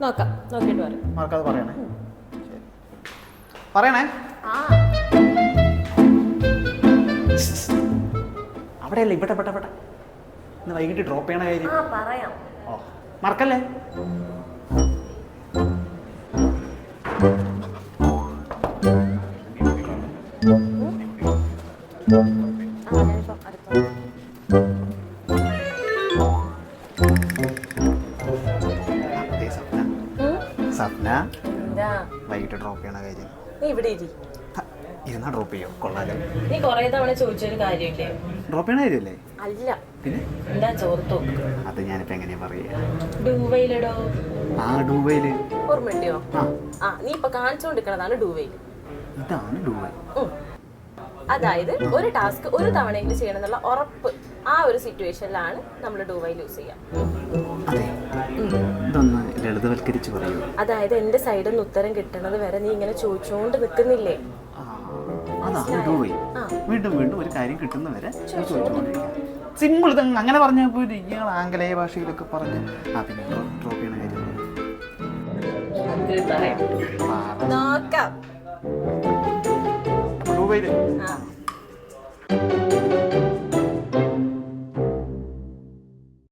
നോക്കാം, നോക്കിയിട്ട് പറയാം. മറക്കാതെ പറയണേ. പറയണേ. അവിടെയല്ല, ഇവിടെ പെട്ട ഇന്ന് വൈകിട്ട് ഡ്രോപ്പ് ചെയ്യണ കാര്യം പറയാം. ഓ മറക്കല്ലേ. സ്വപ്ന വൈകിട്ട് ഡ്രോപ്പ് ചെയ്യണ കാര്യം നീ ഇവിടെ ഇരുന്നാ ഡ്രോപ്പ് ചെയ്യോ? കൊള്ളാലോ. നീ കൊറേ തവണ ചോദിച്ചൊരു കാര്യമില്ലേ? ഡ്രോപ്പ് ചെയ്യണ കാര്യമല്ലേ? അല്ല, പിന്നെ എന്താ ചോർത്തോ? അത് ഞാനിപ്പോ എങ്ങനെയാ പറയാ? ഡൂവയിലിടോ. ആ ഡൂവയില് ഓർമ്മയോ? നീ ഇപ്പൊ കാണിച്ചുകൊണ്ടിരിക്കണതാണ് ഡൂവയിൽ. ഇതാണ് ഡൂവൈ. അതായത് ഒരു ടാസ്ക് ഒരു തവണയെങ്കിലും ചെയ്യണം എന്നുള്ള ഉറപ്പ്, ആ ഒരു സിറ്റുവേഷനിലാണ് നമ്മൾ ഡൂവൈൽ യൂസ് ചെയ്യാം. അതെ, ഇതൊന്ന് ലളിതവൽക്കരിച്ച് പറയൂ. അതായത് എന്റെ സൈഡിൽ നിന്ന് ഉത്തരം കിട്ടണത് വരെ നീ ഇങ്ങനെ ചോദിച്ചുകൊണ്ട് നിൽക്കുന്നില്ലേ? അതാണ് ഡൂവൈ. വീണ്ടും വീണ്ടും ഒരു കാര്യം കിട്ടുന്നവരെ ചോദിച്ചുകൊണ്ടിരിക്കുക. സിമ്പിൾ. ഇതങ്ങ് അങ്ങനെ പറഞ്ഞപ്പോൾ ഇയാൾ ആംഗലേയ ഭാഷയിലൊക്കെ പറഞ്ഞ് പിന്നെ ഡ്രോപ്പ് ചെയ്യണ കാര്യം നോക്കാം. ഡൂവൈല്